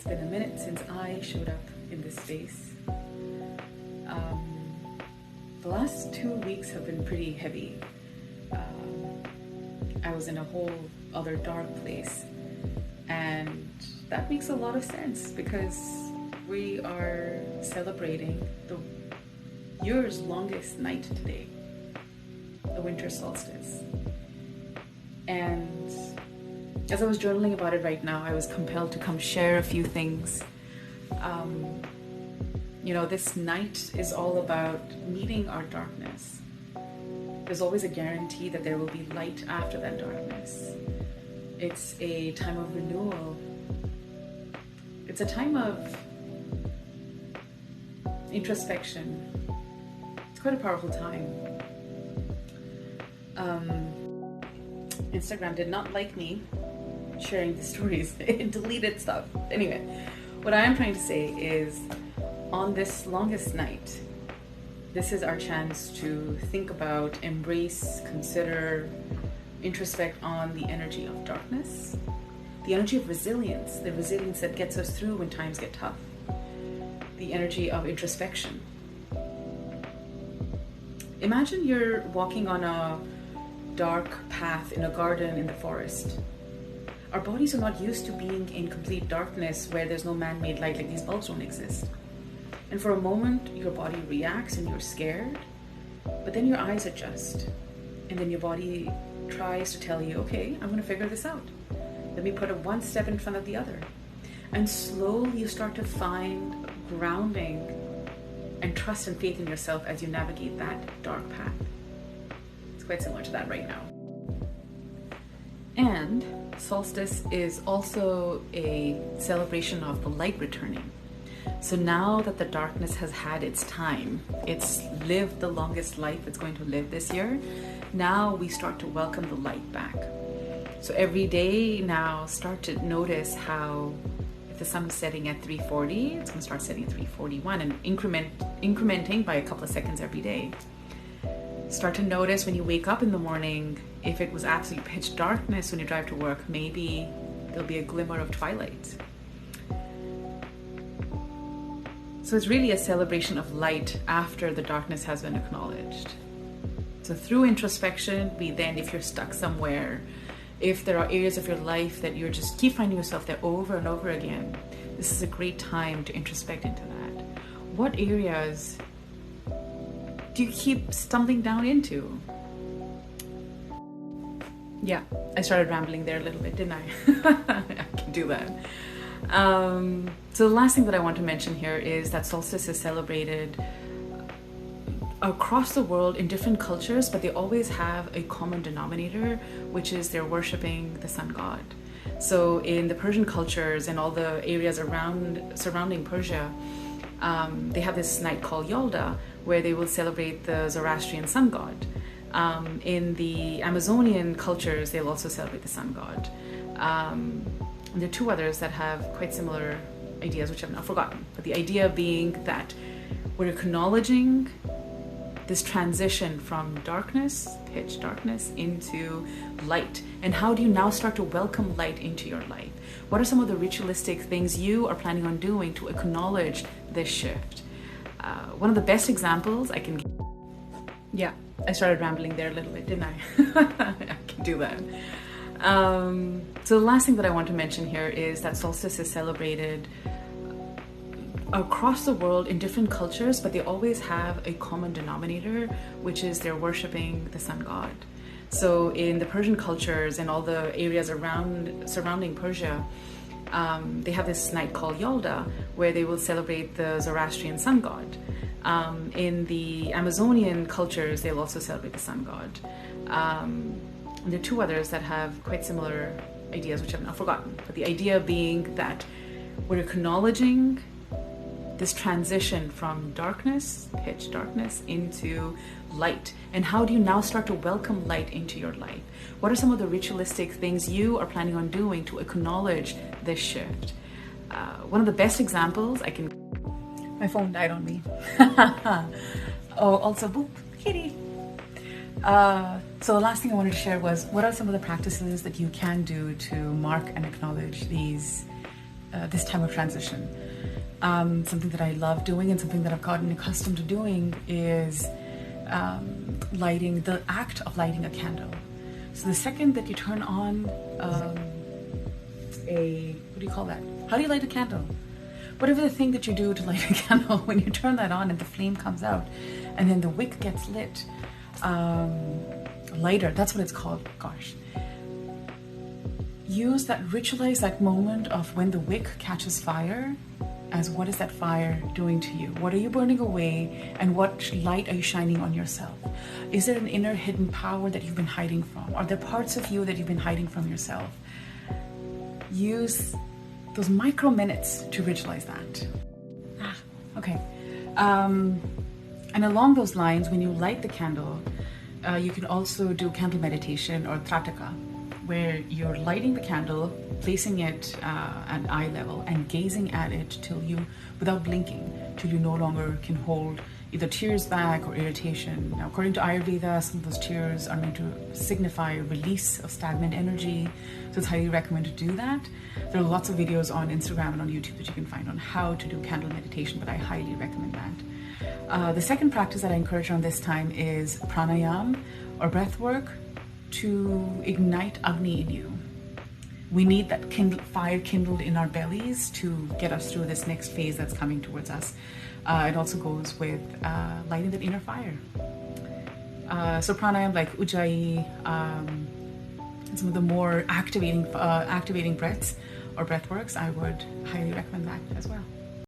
It's been a minute since I showed up in this space. The last 2 weeks have been pretty heavy. I was in a whole other dark place, and that makes a lot of sense because we are celebrating the year's longest night today, the winter solstice. And as I was journaling about it right now, I was compelled to come share a few things. This night is all about meeting our darkness. There's always a guarantee that there will be light after that darkness. It's a time of renewal. It's a time of introspection. It's quite a powerful time. Instagram did not like me sharing the stories. It deleted stuff. Anyway, what I am trying to say is, on this longest night, this is our chance to think about, embrace, consider, introspect on the energy of darkness, the energy of resilience, the resilience that gets us through when times get tough, the energy of introspection. Imagine you're walking on a dark path in a garden in the forest. Our bodies are not used to being in complete darkness where there's no man-made light, like these bulbs don't exist. And for a moment, your body reacts and you're scared, but then your eyes adjust. And then your body tries to tell you, okay, I'm gonna figure this out. Let me put it one step in front of the other. And slowly you start to find grounding and trust and faith in yourself as you navigate that dark path. It's quite similar to that right now. And solstice is also a celebration of the light returning. So now that the darkness has had its time, it's lived the longest life it's going to live this year, now we start to welcome the light back. So every day now, start to notice how if the sun is setting at 3:40, it's going to start setting at 3:41 and incrementing by a couple of seconds every day. Start to notice when you wake up in the morning, if it was absolute pitch darkness when you drive to work, maybe there'll be a glimmer of twilight. So it's really a celebration of light after the darkness has been acknowledged. So through introspection, we then, if you're stuck somewhere, if there are areas of your life that you're just keep finding yourself there over and over again, this is a great time to introspect into that. What areas do you keep stumbling down into? Yeah, I started rambling there a little bit, didn't I? I can do that. So the last thing that I want to mention here is that solstice is celebrated across the world in different cultures, but they always have a common denominator, which is they're worshiping the sun god. So in the Persian cultures and all the areas surrounding Persia, they have this night called Yalda, where they will celebrate the Zoroastrian sun god. In the Amazonian cultures, they'll also celebrate the sun god. And there are two others that have quite similar ideas, which I've now forgotten. But the idea being that we're acknowledging this transition from darkness, pitch darkness, into light. And how do you now start to welcome light into your life? What are some of the ritualistic things you are planning on doing to acknowledge this shift? One of the best examples I can give. Yeah, I started rambling there a little bit, didn't I? I can do that. So the last thing that I want to mention here is that solstice is celebrated across the world in different cultures, but they always have a common denominator, which is they're worshiping the sun god. So in the Persian cultures and all the areas surrounding Persia, they have this night called Yalda, where they will celebrate the Zoroastrian sun god. In the Amazonian cultures, they'll also celebrate the sun god. And there are two others that have quite similar ideas, which I've now forgotten. But the idea being that we're acknowledging this transition from darkness, pitch darkness, into light. And how do you now start to welcome light into your life? What are some of the ritualistic things you are planning on doing to acknowledge this shift? One of the best examples I can... My phone died on me. Oh, also, boop, kitty. So the last thing I wanted to share was, what are some of the practices that you can do to mark and acknowledge these this time of transition. Something that I love doing and something that I've gotten accustomed to doing is the act of lighting a candle. So the second that you turn on what do you call that? How do you light a candle? Whatever the thing that you do to light a candle, when you turn that on and the flame comes out and then the wick gets lit, lighter, that's what it's called, gosh. Ritualize that moment of when the wick catches fire as what is that fire doing to you? What are you burning away, and what light are you shining on yourself? Is there an inner hidden power that you've been hiding from? Are there parts of you that you've been hiding from yourself? Use those micro minutes to ritualize that. Okay. And along those lines, when you light the candle, you can also do candle meditation or trataka, where you're lighting the candle, placing it at eye level and gazing at it without blinking, till you no longer can hold either tears back or irritation. Now, according to Ayurveda, some of those tears are meant to signify a release of stagnant energy, so it's highly recommended to do that. There are lots of videos on Instagram and on YouTube that you can find on how to do candle meditation, but I highly recommend that. The second practice that I encourage on this time is pranayam or breath work to ignite Agni in you. We need that fire kindled in our bellies to get us through this next phase that's coming towards us. It also goes with lighting that inner fire. So pranayam like Ujjayi, and some of the more activating breaths or breath works, I would highly recommend that as well.